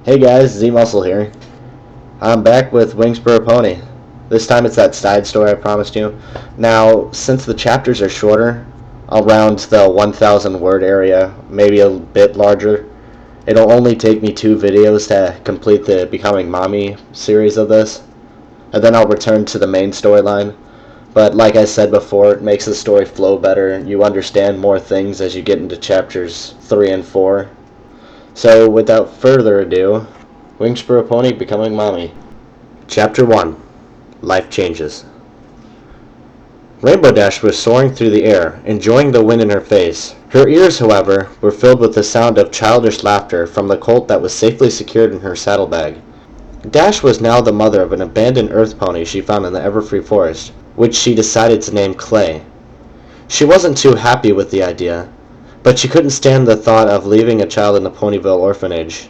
Hey guys, Z Muscle here. I'm back with Wingsboro Pony. This time it's that side story I promised you. Now, since the chapters are shorter, around the 1,000 word area, maybe a bit larger, it'll only take me 2 videos to complete the Becoming Mommy series of this, and then I'll return to the main storyline. But like I said before, it makes the story flow better. You understand more things as you get into chapters 3 and 4. So without further ado, Wingsboro Pony Becoming Mommy. Chapter 1. Life Changes. Rainbow Dash was soaring through the air, enjoying the wind in her face. Her ears, however, were filled with the sound of childish laughter from the colt that was safely secured in her saddlebag. Dash was now the mother of an abandoned earth pony she found in the Everfree Forest, which she decided to name Clay. She wasn't too happy with the idea, but she couldn't stand the thought of leaving a child in the Ponyville orphanage.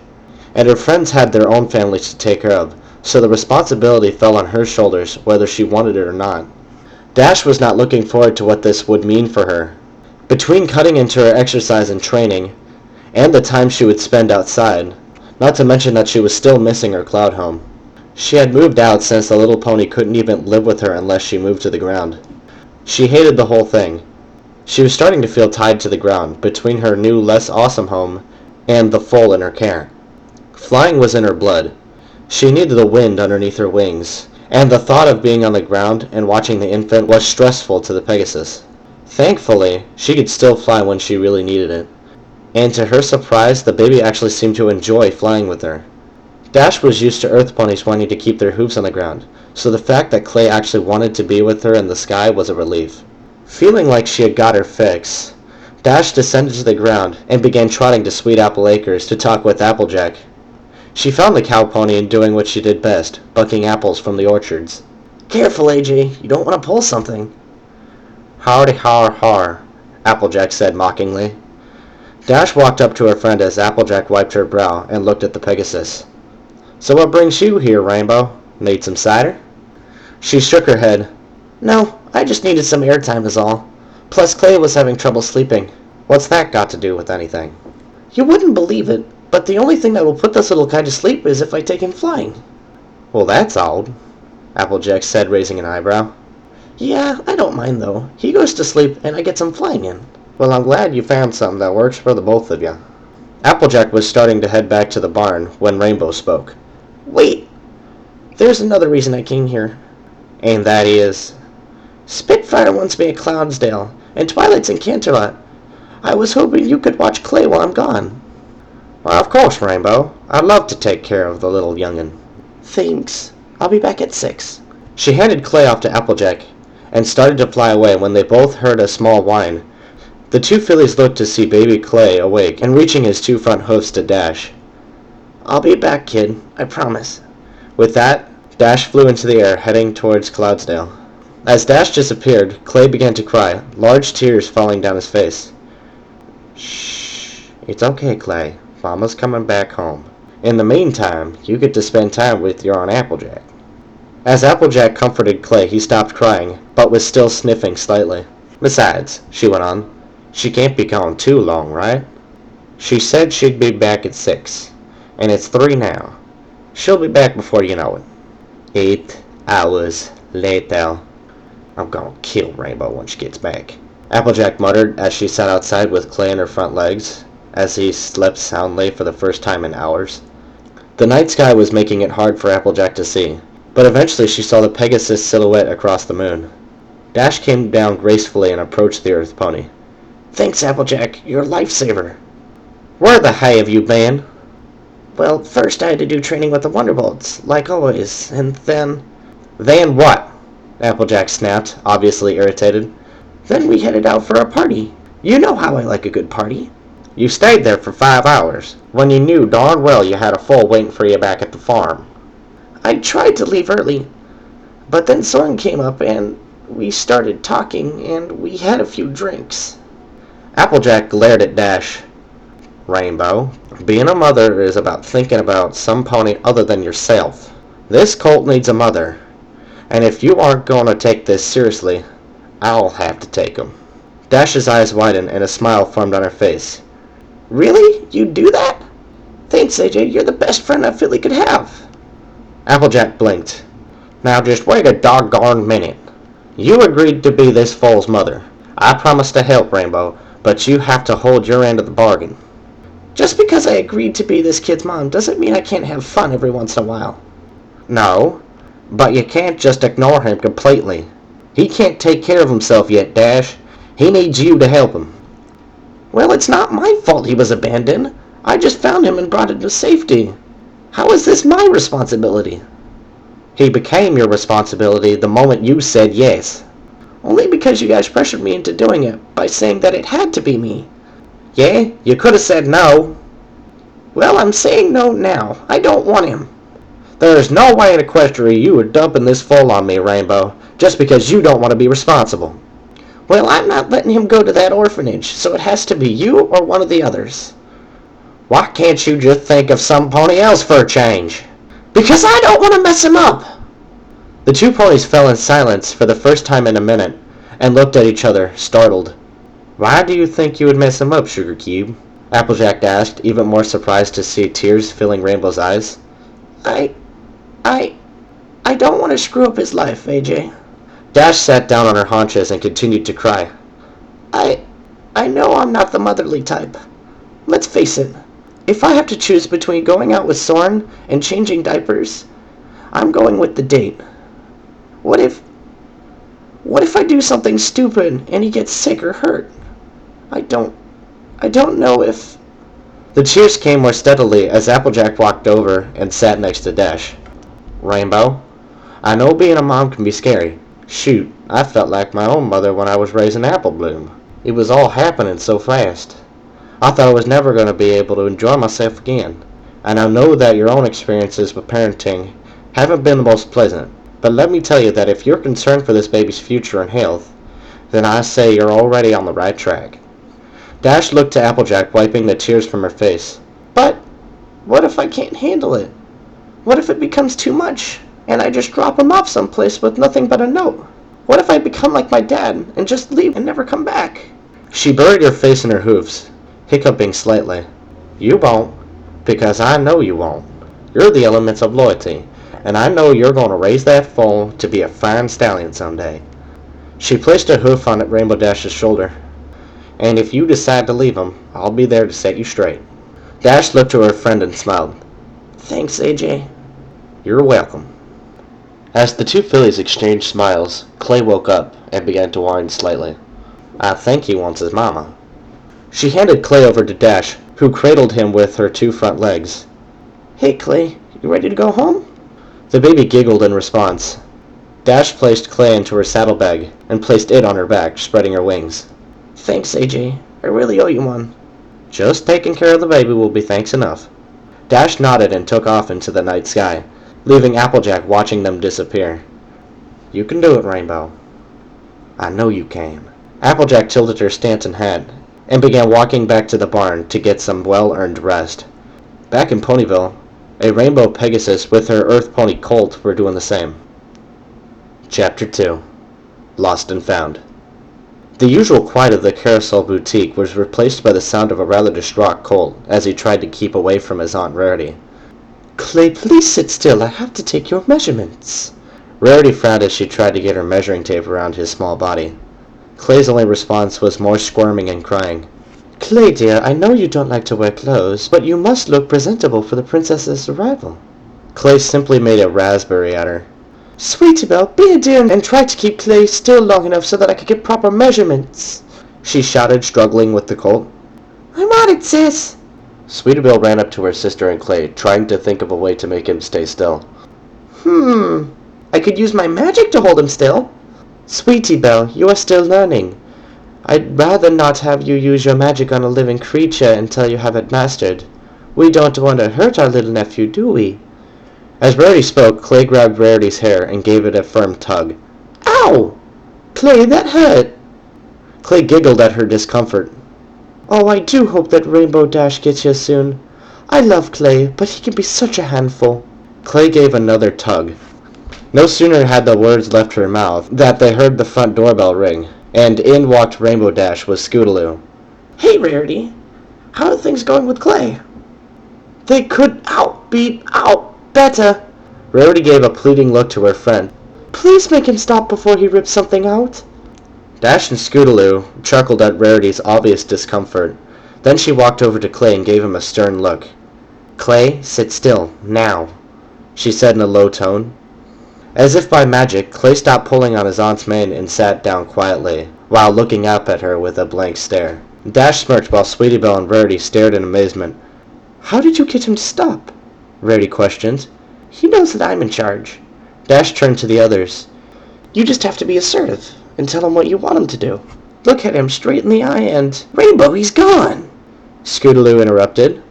And her friends had their own families to take care of, so the responsibility fell on her shoulders whether she wanted it or not. Dash was not looking forward to what this would mean for her. Between cutting into her exercise and training, and the time she would spend outside, not to mention that she was still missing her cloud home. She had moved out since the little pony couldn't even live with her unless she moved to the ground. She hated the whole thing. She was starting to feel tied to the ground between her new, less awesome home and the foal in her care. Flying was in her blood. She needed the wind underneath her wings, and the thought of being on the ground and watching the infant was stressful to the Pegasus. Thankfully, she could still fly when she really needed it, and to her surprise, the baby actually seemed to enjoy flying with her. Dash was used to earth ponies wanting to keep their hooves on the ground, so the fact that Clay actually wanted to be with her in the sky was a relief. Feeling like she had got her fix, Dash descended to the ground and began trotting to Sweet Apple Acres to talk with Applejack. She found the cow pony and doing what she did best, bucking apples from the orchards. "Careful, AJ, you don't want to pull something." "Howdy har har," Applejack said mockingly. Dash walked up to her friend as Applejack wiped her brow and looked at the Pegasus. "So what brings you here, Rainbow? Need some cider?" She shook her head. "No, I just needed some airtime is all. Plus Clay was having trouble sleeping." "What's that got to do with anything?" "You wouldn't believe it, but the only thing that will put this little guy to sleep is if I take him flying." "Well, that's odd," Applejack said, raising an eyebrow. "Yeah, I don't mind though. He goes to sleep and I get some flying in." "Well, I'm glad you found something that works for the both of you." Applejack was starting to head back to the barn when Rainbow spoke. "Wait! There's another reason I came here." "And that is?" "Spitfire wants me at Cloudsdale, and Twilight's in Canterlot. I was hoping you could watch Clay while I'm gone." "Well, of course, Rainbow. I'd love to take care of the little young'un." "Thanks. I'll be back at 6. She handed Clay off to Applejack and started to fly away when they both heard a small whine. The two fillies looked to see baby Clay awake and reaching his 2 front hoofs to Dash. "I'll be back, kid. I promise." With that, Dash flew into the air, heading towards Cloudsdale. As Dash disappeared, Clay began to cry, large tears falling down his face. "Shh. It's okay, Clay. Mama's coming back home. In the meantime, you get to spend time with your Aunt Applejack." As Applejack comforted Clay, he stopped crying, but was still sniffing slightly. "Besides," she went on, "she can't be gone too long, right? She said she'd be back at 6, and it's 3 now. She'll be back before you know it." 8 hours later. "I'm gonna kill Rainbow when she gets back," Applejack muttered as she sat outside with Clay in her front legs, as he slept soundly for the first time in hours. The night sky was making it hard for Applejack to see, but eventually she saw the Pegasus silhouette across the moon. Dash came down gracefully and approached the Earth pony. "Thanks, Applejack. You're a lifesaver." "Where the hay have you been?" "Well, first I had to do training with the Wonderbolts, like always, and then—" "Then what?" Applejack snapped, obviously irritated. "Then we headed out for a party. You know how I like a good party." "You stayed there for 5 hours, when you knew darn well you had a foal waiting for you back at the farm." "I tried to leave early, but then Soren came up and we started talking and we had a few drinks." Applejack glared at Dash. "Rainbow, being a mother is about thinking about some pony other than yourself. This colt needs a mother, and if you aren't going to take this seriously, I'll have to take him." Dash's eyes widened and a smile formed on her face. "Really? You do that?" Thanks, AJ. You're the best friend I feel he could have. Applejack blinked. Now just wait a doggone minute. You agreed to be this foal's mother. I promised to help, Rainbow, but you have to hold your end of the bargain. Just because I agreed to be this kid's mom doesn't mean I can't have fun every once in a while. No, but you can't just ignore him completely. He can't take care of himself yet, Dash. He needs you to help him. Well, it's not my fault he was abandoned. I just found him and brought him to safety. How is this my responsibility? He became your responsibility the moment you said yes. Only because you guys pressured me into doing it by saying that it had to be me. Yeah, you could have said no. Well, I'm saying no now. I don't want him. There's no way in Equestria you are dumping this foal on me, Rainbow, just because you don't want to be responsible. Well, I'm not letting him go to that orphanage, so it has to be you or one of the others. Why can't you just think of some pony else for a change? Because I don't want to mess him up. The two ponies fell in silence for the first time in a minute and looked at each other, startled. Why do you think you would mess him up, Sugar Cube? Applejack asked, even more surprised to see tears filling Rainbow's eyes. I don't want to screw up his life, AJ. Dash sat down on her haunches and continued to cry. I know I'm not the motherly type. Let's face it. If I have to choose between going out with Soren and changing diapers, I'm going with the date. What if I do something stupid and he gets sick or hurt? I don't know if... The tears came more steadily as Applejack walked over and sat next to Dash. Rainbow, I know being a mom can be scary. Shoot, I felt like my own mother when I was raising Apple Bloom. It was all happening so fast. I thought I was never going to be able to enjoy myself again. And I know that your own experiences with parenting haven't been the most pleasant. But let me tell you that if you're concerned for this baby's future and health, then I say you're already on the right track. Dash looked to Applejack, wiping the tears from her face. But what if I can't handle it? What if it becomes too much, and I just drop him off someplace with nothing but a note? What if I become like my dad and just leave and never come back? She buried her face in her hoofs, hiccuping slightly. You won't, because I know you won't. You're the elements of loyalty, and I know you're going to raise that foal to be a fine stallion someday. She placed a hoof on Rainbow Dash's shoulder. And if you decide to leave him, I'll be there to set you straight. Dash looked to her friend and smiled. Thanks, AJ. You're welcome. As the two fillies exchanged smiles, Clay woke up and began to whine slightly. I think he wants his mama. She handed Clay over to Dash, who cradled him with her two front legs. Hey, Clay, you ready to go home? The baby giggled in response. Dash placed Clay into her saddlebag and placed it on her back, spreading her wings. Thanks, AJ. I really owe you one. Just taking care of the baby will be thanks enough. Dash nodded and took off into the night sky, leaving Applejack watching them disappear. You can do it, Rainbow. I know you can. Applejack tilted her Stanton hat and began walking back to the barn to get some well-earned rest. Back in Ponyville, a Rainbow Pegasus with her Earth Pony Colt were doing the same. Chapter 2. Lost and Found. The usual quiet of the Carousel Boutique was replaced by the sound of a rather distraught Colt as he tried to keep away from his Aunt Rarity. Clay, please sit still. I have to take your measurements. Rarity frowned as she tried to get her measuring tape around his small body. Clay's only response was more squirming and crying. Clay, dear, I know you don't like to wear clothes, but you must look presentable for the princess's arrival. Clay simply made a raspberry at her. Sweetie Belle, be a dear and try to keep Clay still long enough so that I can get proper measurements, she shouted, struggling with the colt. I'm on it, sis. Sweetie Belle ran up to her sister and Clay, trying to think of a way to make him stay still. I could use my magic to hold him still. Sweetie Belle, you are still learning. I'd rather not have you use your magic on a living creature until you have it mastered. We don't want to hurt our little nephew, do we? As Rarity spoke, Clay grabbed Rarity's hair and gave it a firm tug. Ow! Clay, that hurt! Clay giggled at her discomfort. Oh, I do hope that Rainbow Dash gets here soon. I love Clay, but he can be such a handful. Clay gave another tug. No sooner had the words left her mouth than they heard the front doorbell ring, and in walked Rainbow Dash with Scootaloo. Hey, Rarity. How are things going with Clay? They could be out better. Rarity gave a pleading look to her friend. Please make him stop before he rips something out. Dash and Scootaloo chuckled at Rarity's obvious discomfort. Then she walked over to Clay and gave him a stern look. "Clay, sit still, now," she said in a low tone. As if by magic, Clay stopped pulling on his aunt's mane and sat down quietly, while looking up at her with a blank stare. Dash smirked while Sweetie Belle and Rarity stared in amazement. How did you get him to stop? Rarity questioned. He knows that I'm in charge. Dash turned to the others. You just have to be assertive and tell him what you want him to do. Look at him straight in the eye and... Rainbow, he's gone! Scootaloo interrupted.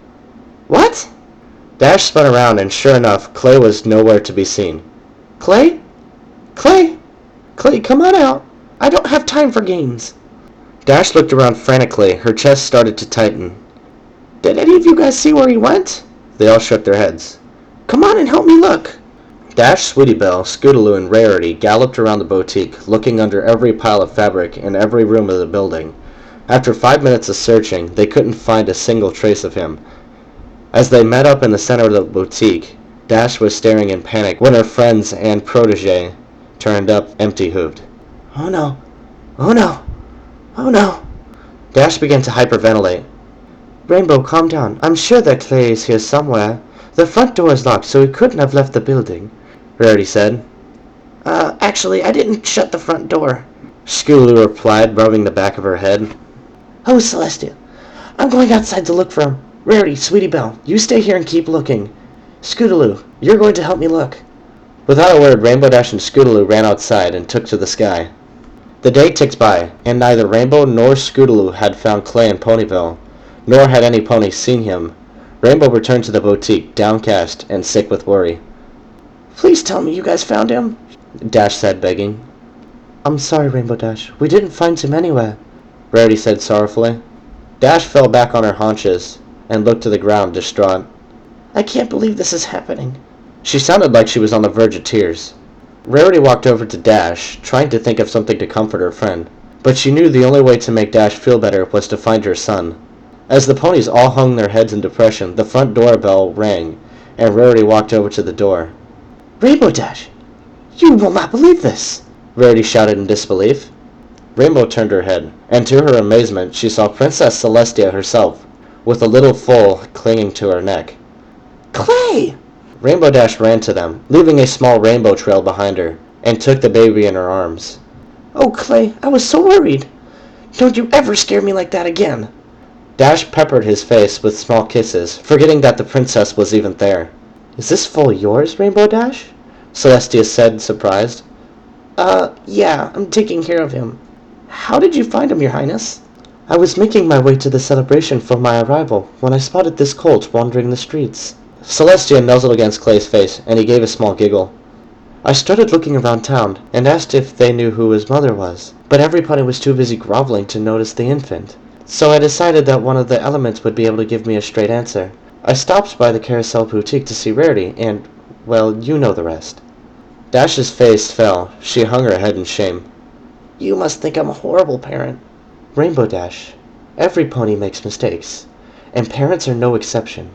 What? Dash spun around and sure enough, Clay was nowhere to be seen. Clay? Clay? Clay, come on out. I don't have time for games. Dash looked around frantically. Her chest started to tighten. Did any of you guys see where he went? They all shook their heads. Come on and help me look. Dash, Sweetie Belle, Scootaloo, and Rarity galloped around the boutique, looking under every pile of fabric in every room of the building. After 5 minutes of searching, they couldn't find a single trace of him. As they met up in the center of the boutique, Dash was staring in panic when her friends and protege turned up empty-hooved. Oh no. Oh no. Oh no. Dash began to hyperventilate. Rainbow, calm down. I'm sure that Clay is here somewhere. The front door is locked, so he couldn't have left the building, Rarity said. Actually, I didn't shut the front door, Scootaloo replied, rubbing the back of her head. Oh, Celestia, I'm going outside to look for him. Rarity, Sweetie Belle, you stay here and keep looking. Scootaloo, you're going to help me look. Without a word, Rainbow Dash and Scootaloo ran outside and took to the sky. The day ticked by, and neither Rainbow nor Scootaloo had found Clay in Ponyville, nor had any ponies seen him. Rainbow returned to the boutique, downcast and sick with worry. Please tell me you guys found him, Dash said, begging. I'm sorry, Rainbow Dash. We didn't find him anywhere, Rarity said sorrowfully. Dash fell back on her haunches and looked to the ground, distraught. I can't believe this is happening. She sounded like she was on the verge of tears. Rarity walked over to Dash, trying to think of something to comfort her friend, but she knew the only way to make Dash feel better was to find her son. As the ponies all hung their heads in depression, the front doorbell rang, and Rarity walked over to the door. Rainbow Dash, you will not believe this, Rarity shouted in disbelief. Rainbow turned her head, and to her amazement she saw Princess Celestia herself, with a little foal clinging to her neck. Clay! Rainbow Dash ran to them, leaving a small rainbow trail behind her, and took the baby in her arms. Oh, Clay, I was so worried. Don't you ever scare me like that again. Dash peppered his face with small kisses, forgetting that the princess was even there. Is this foal yours, Rainbow Dash? Celestia said, surprised. Yeah, I'm taking care of him. How did you find him, Your Highness? I was making my way to the celebration for my arrival when I spotted this colt wandering the streets. Celestia nuzzled against Clay's face, and he gave a small giggle. I started looking around town, and asked if they knew who his mother was, but everybody was too busy groveling to notice the infant. So I decided that one of the elements would be able to give me a straight answer. I stopped by the Carousel Boutique to see Rarity, and, well, you know the rest. Dash's face fell. She hung her head in shame. You must think I'm a horrible parent. Rainbow Dash, every pony makes mistakes, and parents are no exception.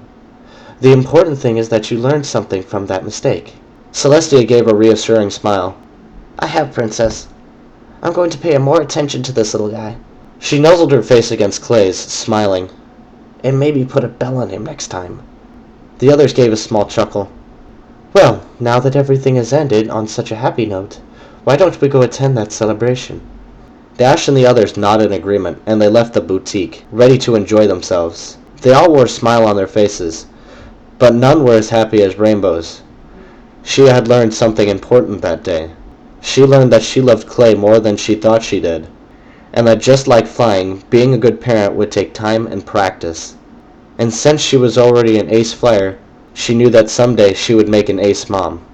The important thing is that you learned something from that mistake. Celestia gave a reassuring smile. I have, Princess. I'm going to pay more attention to this little guy. She nuzzled her face against Clay's, smiling. And maybe put a bell on him next time. The others gave a small chuckle. Well, now that everything has ended on such a happy note, why don't we go attend that celebration? Dash and the others nodded in agreement, and they left the boutique, ready to enjoy themselves. They all wore a smile on their faces, but none were as happy as Rainbow's. She had learned something important that day. She learned that she loved Clay more than she thought she did, and that just like flying, being a good parent would take time and practice. And since she was already an ace flyer, she knew that someday she would make an ace mom.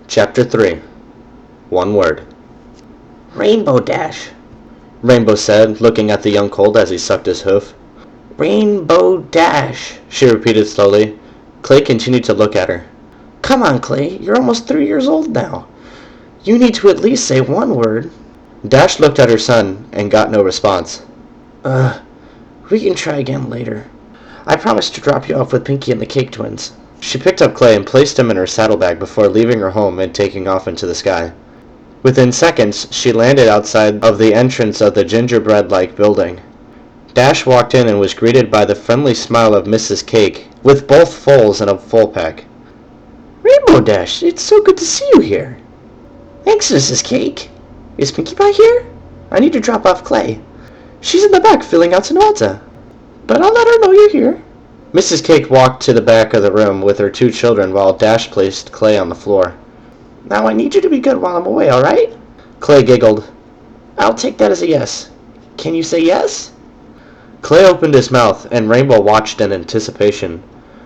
Chapter 3. One word. Rainbow Dash, Rainbow said, looking at the young colt as he sucked his hoof. Rainbow Dash, she repeated slowly. Clay continued to look at her. Come on, Clay, you're almost 3 years old now. You need to at least say one word. Dash looked at her son and got no response. We can try again later. I promised to drop you off with Pinky and the Cake Twins. She picked up Clay and placed him in her saddlebag before leaving her home and taking off into the sky. Within seconds, she landed outside of the entrance of the gingerbread-like building. Dash walked in and was greeted by the friendly smile of Mrs. Cake, with both foals and a full pack. Rainbow Dash, it's so good to see you here. Thanks, Mrs. Cake. Is Pinkie Pie here? I need to drop off Clay. She's in the back filling out Sonata. But I'll let her know you're here. Mrs. Cake walked to the back of the room with her 2 children while Dash placed Clay on the floor. Now I need you to be good while I'm away, alright? Clay giggled. I'll take that as a yes. Can you say yes? Clay opened his mouth, and Rainbow watched in anticipation,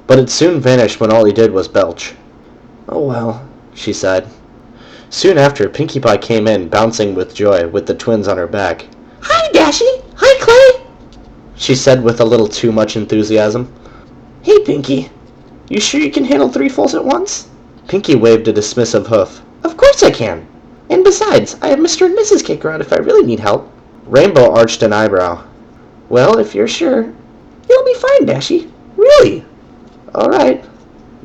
but it soon vanished when all he did was belch. Oh well, she said. Soon after, Pinkie Pie came in, bouncing with joy, with the twins on her back. Hi, Dashie! Hi, Clay! She said with a little too much enthusiasm. Hey, Pinkie. You sure you can handle 3 foals at once? Pinkie waved a dismissive hoof. Of course I can. And besides, I have Mr. and Mrs. Cake around if I really need help. Rainbow arched an eyebrow. Well, if you're sure. You'll be fine, Dashie. Really. All right.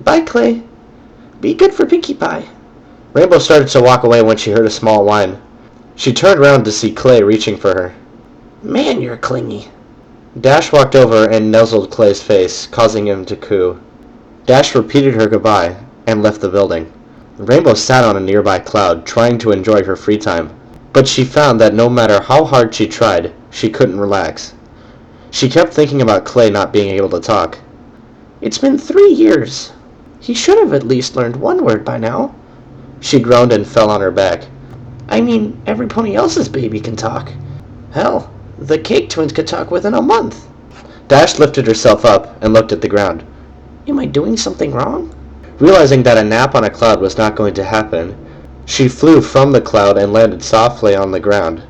Bye, Clay. Be good for Pinkie Pie. Rainbow started to walk away when she heard a small whine. She turned around to see Clay reaching for her. Man, you're clingy. Dash walked over and nuzzled Clay's face, causing him to coo. Dash repeated her goodbye and left the building. Rainbow sat on a nearby cloud, trying to enjoy her free time, but she found that no matter how hard she tried, she couldn't relax. She kept thinking about Clay not being able to talk. It's been 3 years. He should have at least learned 1 word by now. She groaned and fell on her back. I mean, everybody else's baby can talk. Hell, the Cake Twins could talk within a month. Dash lifted herself up and looked at the ground. Am I doing something wrong? Realizing that a nap on a cloud was not going to happen, she flew from the cloud and landed softly on the ground.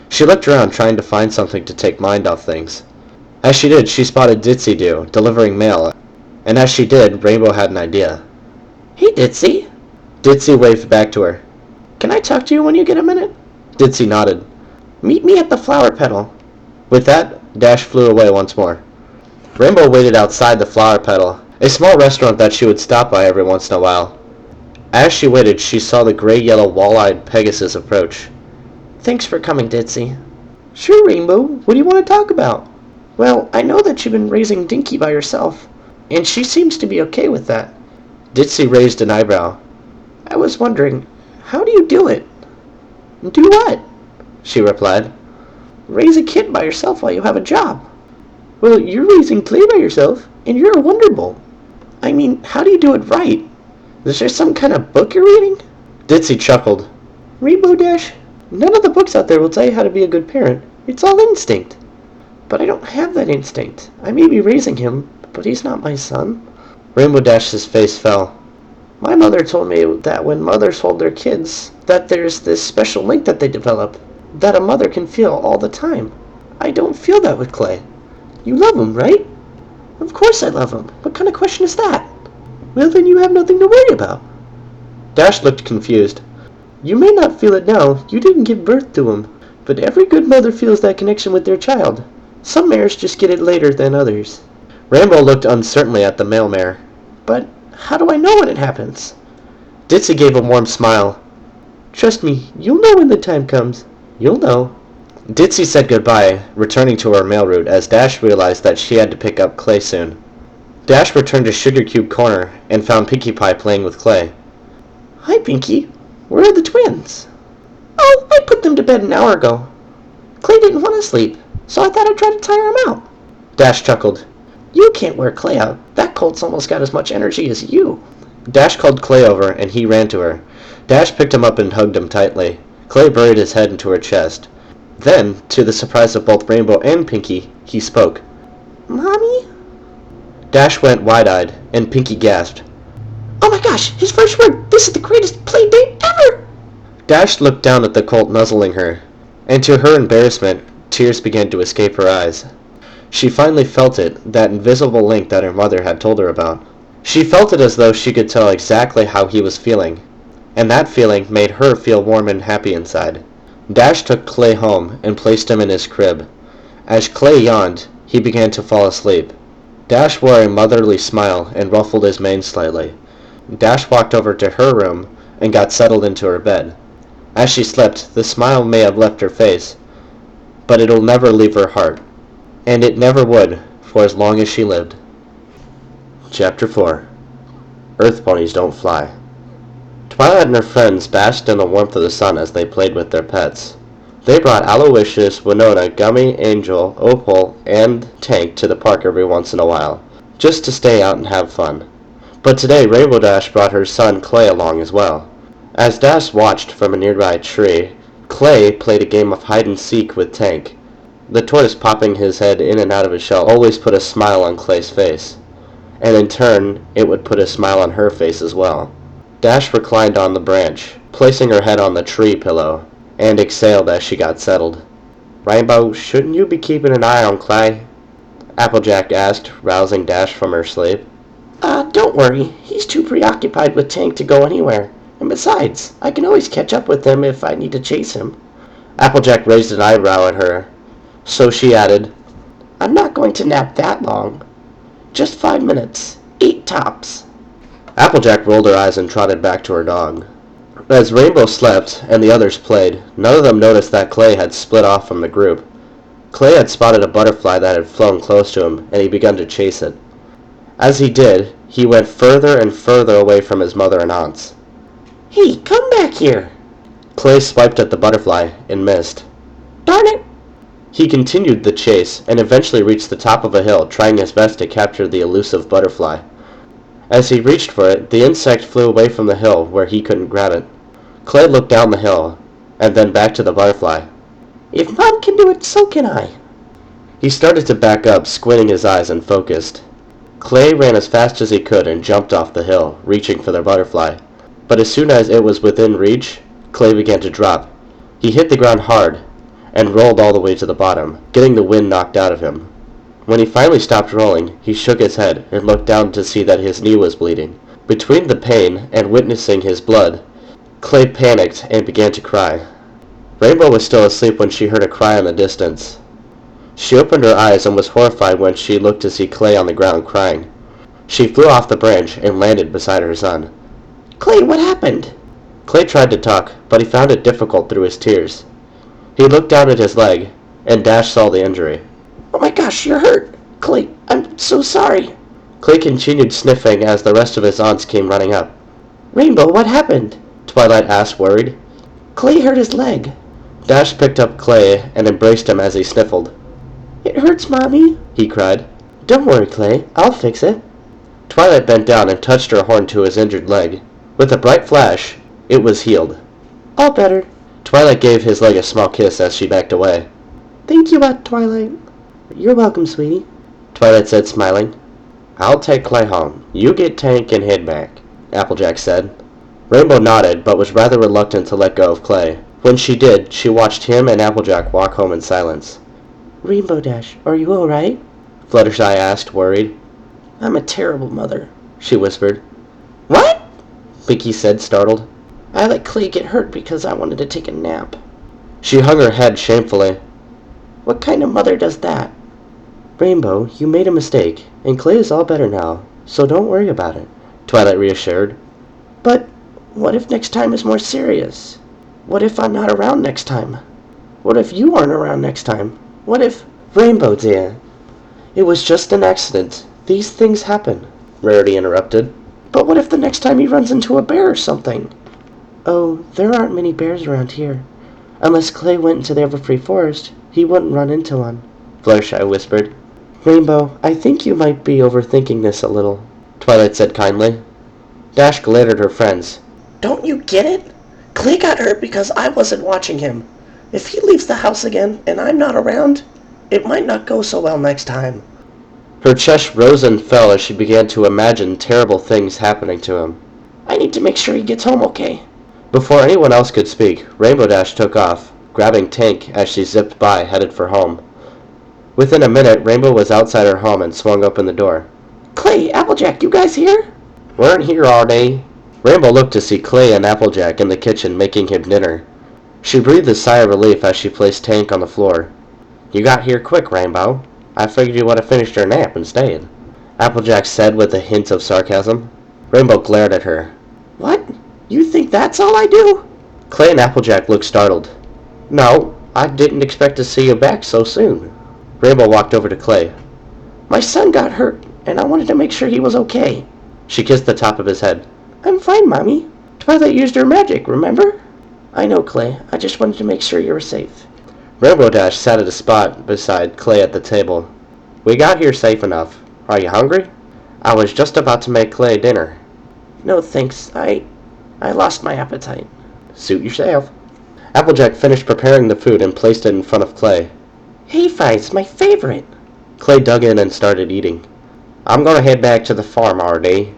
She looked around, trying to find something to take mind off things. As she did, she spotted Ditsy Do delivering mail, and as she did, Rainbow had an idea. Hey, Ditsy. Ditsy waved back to her. Can I talk to you when you get a minute? Ditsy nodded. Meet me at the flower petal. With that, Dash flew away once more. Rainbow waited outside the flower petal, a small restaurant that she would stop by every once in a while. As she waited, she saw the gray-yellow wall-eyed Pegasus approach. Thanks for coming, Ditsy. Sure, Rainbow. What do you want to talk about? Well, I know that you've been raising Dinky by yourself, and she seems to be okay with that. Ditsy raised an eyebrow. I was wondering, how do you do it? Do what? She replied. Raise a kid by yourself while you have a job. Well, you're raising Clay by yourself, and you're a wonderbolt. I mean, how do you do it right? Is there some kind of book you're reading? Ditsy chuckled. Rainbow Dash, none of the books out there will tell you how to be a good parent. It's all instinct. But I don't have that instinct. I may be raising him, but he's not my son. Rainbow Dash's face fell. My mother told me that when mothers hold their kids, that there's this special link that they develop, that a mother can feel all the time. I don't feel that with Clay. You love him, right? Of course I love him. What kind of question is that? Well, then you have nothing to worry about. Dash looked confused. You may not feel it now. You didn't give birth to him. But every good mother feels that connection with their child. Some mares just get it later than others. Rainbow looked uncertainly at the male mare. But how do I know when it happens? Ditsy gave a warm smile. Trust me, you'll know when the time comes. You'll know. Ditsy said goodbye, returning to her mail route as Dash realized that she had to pick up Clay soon. Dash returned to Sugar Cube Corner and found Pinkie Pie playing with Clay. Hi, Pinkie. Where are the twins? Oh, I put them to bed an hour ago. Clay didn't want to sleep, so I thought I'd try to tire him out. Dash chuckled. You can't wear Clay out. That colt's almost got as much energy as you. Dash called Clay over, and he ran to her. Dash picked him up and hugged him tightly. Clay buried his head into her chest. Then, to the surprise of both Rainbow and Pinkie, he spoke. Mommy? Dash went wide-eyed, and Pinkie gasped. Oh my gosh, his first word! This is the greatest play date ever! Dash looked down at the colt nuzzling her, and to her embarrassment, tears began to escape her eyes. She finally felt it, that invisible link that her mother had told her about. She felt it as though she could tell exactly how he was feeling, and that feeling made her feel warm and happy inside. Dash took Clay home and placed him in his crib. As Clay yawned, he began to fall asleep. Dash wore a motherly smile and ruffled his mane slightly. Dash walked over to her room and got settled into her bed. As she slept, the smile may have left her face, but it'll never leave her heart. And it never would, for as long as she lived. Chapter 4. Earth Ponies Don't Fly. Twilight and her friends basked in the warmth of the sun as they played with their pets. They brought Aloysius, Winona, Gummy, Angel, Opal, and Tank to the park every once in a while, just to stay out and have fun. But today Rainbow Dash brought her son Clay along as well. As Dash watched from a nearby tree, Clay played a game of hide-and-seek with Tank. The tortoise popping his head in and out of his shell always put a smile on Clay's face, and in turn it would put a smile on her face as well. Dash reclined on the branch, placing her head on the tree pillow, and exhaled as she got settled. "Rainbow, shouldn't you be keeping an eye on Clay?" Applejack asked, rousing Dash from her sleep. Don't worry. He's too preoccupied with Tank to go anywhere. And besides, I can always catch up with him if I need to chase him. Applejack raised an eyebrow at her, so she added, I'm not going to nap that long. Just 5 minutes. 8 tops. Applejack rolled her eyes and trotted back to her dog. As Rainbow slept and the others played, none of them noticed that Clay had split off from the group. Clay had spotted a butterfly that had flown close to him, and he began to chase it. As he did, he went further and further away from his mother and aunts. Hey, come back here. Clay swiped at the butterfly and missed. Darn it. He continued the chase and eventually reached the top of a hill, trying his best to capture the elusive butterfly. As he reached for it, the insect flew away from the hill where he couldn't grab it. Clay looked down the hill, and then back to the butterfly. If Mom can do it, so can I. He started to back up, squinting his eyes and focused. Clay ran as fast as he could and jumped off the hill, reaching for the butterfly. But as soon as it was within reach, Clay began to drop. He hit the ground hard and rolled all the way to the bottom, getting the wind knocked out of him. When he finally stopped rolling, he shook his head and looked down to see that his knee was bleeding. Between the pain and witnessing his blood, Clay panicked and began to cry. Rainbow was still asleep when she heard a cry in the distance. She opened her eyes and was horrified when she looked to see Clay on the ground crying. She flew off the branch and landed beside her son. Clay, what happened? Clay tried to talk, but he found it difficult through his tears. He looked down at his leg, and Dash saw the injury. Oh my gosh, you're hurt. Clay, I'm so sorry. Clay continued sniffing as the rest of his aunts came running up. Rainbow, what happened? Twilight asked, worried. Clay hurt his leg. Dash picked up Clay and embraced him as he sniffled. It hurts, Mommy, he cried. Don't worry, Clay. I'll fix it. Twilight bent down and touched her horn to his injured leg. With a bright flash, it was healed. All better. Twilight gave his leg a small kiss as she backed away. Thank you, Aunt Twilight. You're welcome, sweetie, Twilight said, smiling. I'll take Clay home. You get Tank and head back, Applejack said. Rainbow nodded, but was rather reluctant to let go of Clay. When she did, she watched him and Applejack walk home in silence. Rainbow Dash, are you all right? Fluttershy asked, worried. I'm a terrible mother, she whispered. What? Pinky said, startled. I let Clay get hurt because I wanted to take a nap. She hung her head shamefully. What kind of mother does that? Rainbow, you made a mistake, and Clay is all better now, so don't worry about it, Twilight reassured. But what if next time is more serious? What if I'm not around next time? What if you aren't around next time? What if... Rainbow, dear, it was just an accident. These things happen, Rarity interrupted. But what if the next time he runs into a bear or something? Oh, there aren't many bears around here. Unless Clay went into the Everfree Forest, he wouldn't run into one, Fluttershy whispered. Rainbow, I think you might be overthinking this a little, Twilight said kindly. Dash glared at her friends. Don't you get it? Clay got hurt because I wasn't watching him. If he leaves the house again and I'm not around, it might not go so well next time. Her chest rose and fell as she began to imagine terrible things happening to him. I need to make sure he gets home okay. Before anyone else could speak, Rainbow Dash took off, grabbing Tank as she zipped by, headed for home. Within a minute, Rainbow was outside her home and swung open the door. Clay, Applejack, you guys here? Weren't here all day. Rainbow looked to see Clay and Applejack in the kitchen making him dinner. She breathed a sigh of relief as she placed Tank on the floor. You got here quick, Rainbow. I figured you would have finished your nap and stayed. Applejack said with a hint of sarcasm. Rainbow glared at her. What? You think that's all I do? Clay and Applejack looked startled. No, I didn't expect to see you back so soon. Rainbow walked over to Clay. My son got hurt, and I wanted to make sure he was okay. She kissed the top of his head. I'm fine, Mommy. Twilight used her magic, remember? I know, Clay. I just wanted to make sure you were safe. Rainbow Dash sat at a spot beside Clay at the table. We got here safe enough. Are you hungry? I was just about to make Clay dinner. No, thanks. I lost my appetite. Suit yourself. Applejack finished preparing the food and placed it in front of Clay. Hey, Fies, my favorite. Clay dug in and started eating. I'm gonna head back to the farm, R.D.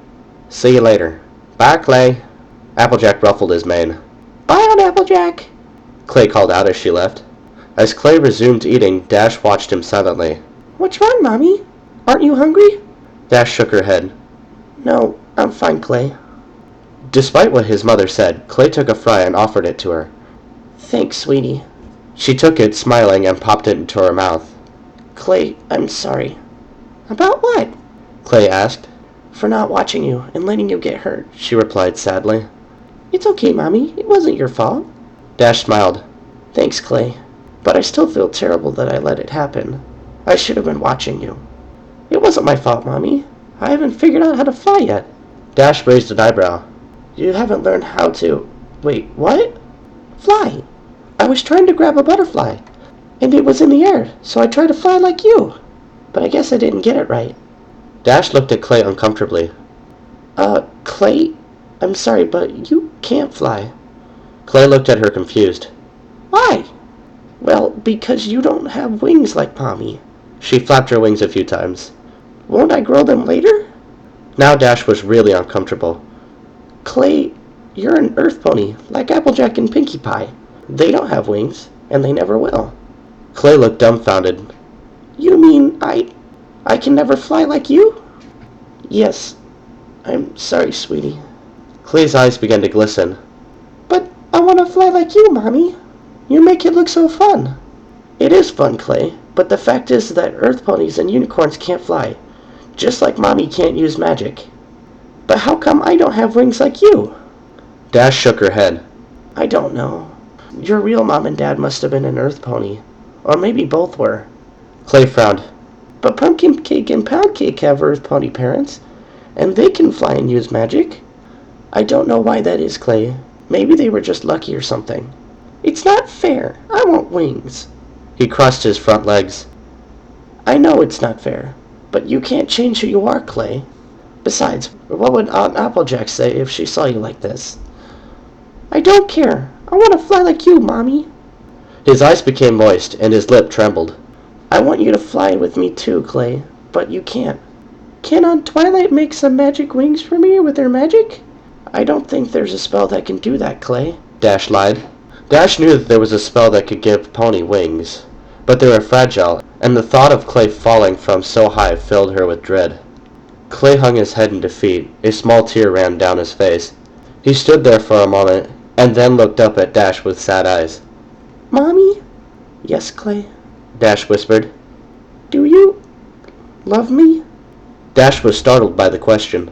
See you later. Bye, Clay. Applejack ruffled his mane. Bye, Aunt Applejack. Clay called out as she left. As Clay resumed eating, Dash watched him silently. What's wrong, Mommy? Aren't you hungry? Dash shook her head. No, I'm fine, Clay. Despite what his mother said, Clay took a fry and offered it to her. Thanks, sweetie. She took it, smiling, and popped it into her mouth. Clay, I'm sorry. About what? Clay asked. For not watching you and letting you get hurt, She replied sadly. It's okay, Mommy. It wasn't your fault. Dash smiled. Thanks, Clay. But I still feel terrible that I let it happen. I should have been watching you. It wasn't my fault, Mommy. I haven't figured out how to fly yet. Dash raised an eyebrow. You haven't learned how to... Wait, what? Fly. I was trying to grab a butterfly, and it was in the air, so I tried to fly like you. But I guess I didn't get it right. Dash looked at Clay uncomfortably. Clay? I'm sorry, but you can't fly. Clay looked at her confused. Why? Well, because you don't have wings like Pommy. She flapped her wings a few times. Won't I grow them later? Now Dash was really uncomfortable. Clay, you're an earth pony, like Applejack and Pinkie Pie. They don't have wings, and they never will. Clay looked dumbfounded. You mean I can never fly like you? Yes. I'm sorry, sweetie. Clay's eyes began to glisten. But I want to fly like you, Mommy. You make it look so fun. It is fun, Clay, but the fact is that earth ponies and unicorns can't fly, just like Mommy can't use magic. But how come I don't have wings like you? Dash shook her head. I don't know. Your real mom and dad must have been an earth pony, or maybe both were. Clay frowned. But Pumpkin Cake and Pound Cake have earth pony parents, and they can fly and use magic. I don't know why that is, Clay. Maybe they were just lucky or something. It's not fair. I want wings. He crossed his front legs. I know it's not fair, but you can't change who you are, Clay. Besides, what would Aunt Applejack say if she saw you like this? I don't care. I want to fly like you, Mommy. His eyes became moist, and his lip trembled. I want you to fly with me too, Clay, but you can't. Can Aunt Twilight make some magic wings for me with her magic? I don't think there's a spell that can do that, Clay. Dash lied. Dash knew that there was a spell that could give Pony wings, but they were fragile, and the thought of Clay falling from so high filled her with dread. Clay hung his head in defeat. A small tear ran down his face. He stood there for a moment, and then looked up at Dash with sad eyes. Mommy? Yes, Clay? Dash whispered. Do you love me? Dash was startled by the question.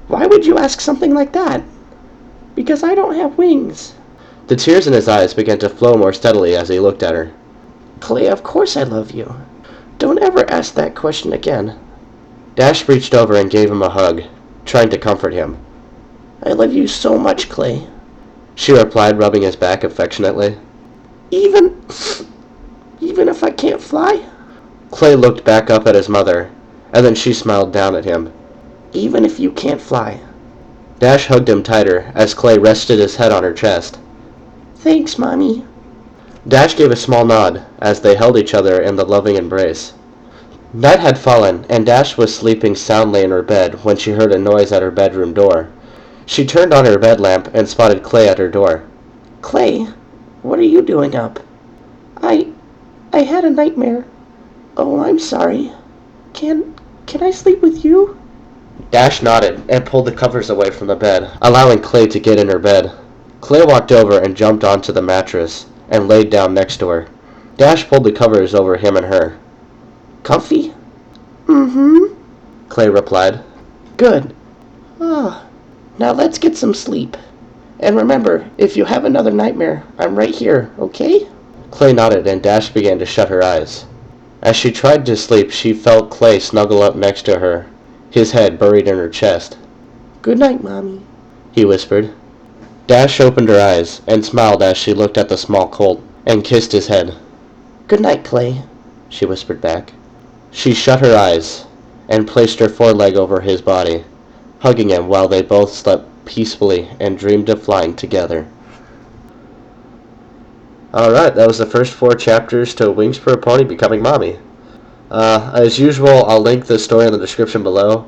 Why would you ask something like that? Because I don't have wings. The tears in his eyes began to flow more steadily as he looked at her. Clay, of course I love you. Don't ever ask that question again. Dash reached over and gave him a hug, trying to comfort him. I love you so much, Clay. She replied, rubbing his back affectionately. Even if I can't fly? Clay looked back up at his mother, and then she smiled down at him. Even if you can't fly. Dash hugged him tighter as Clay rested his head on her chest. Thanks, Mommy. Dash gave a small nod as they held each other in the loving embrace. Night had fallen, and Dash was sleeping soundly in her bed when she heard a noise at her bedroom door. She turned on her bed lamp and spotted Clay at her door. Clay, what are you doing up? I had a nightmare. Oh, I'm sorry. Can I sleep with you? Dash nodded and pulled the covers away from the bed, allowing Clay to get in her bed. Clay walked over and jumped onto the mattress and laid down next to her. Dash pulled the covers over him and her. Comfy? Mm-hmm. Clay replied. Good. Ah, now let's get some sleep. And remember, if you have another nightmare, I'm right here, okay? Clay nodded, and Dash began to shut her eyes. As she tried to sleep, she felt Clay snuggle up next to her, his head buried in her chest. Good night, Mommy, he whispered. Dash opened her eyes and smiled as she looked at the small colt and kissed his head. Good night, Clay, she whispered back. She shut her eyes and placed her foreleg over his body, hugging him while they both slept peacefully and dreamed of flying together. Alright, that was the first 4 chapters to Wings for a Pony Becoming Mommy. As usual, I'll link the story in the description below.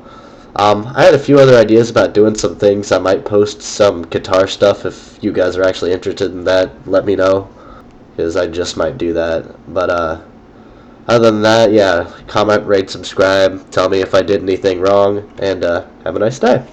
I had a few other ideas about doing some things. I might post some guitar stuff if you guys are actually interested in that. Let me know, because I just might do that. But other than that, yeah, comment, rate, subscribe, tell me if I did anything wrong, and have a nice day.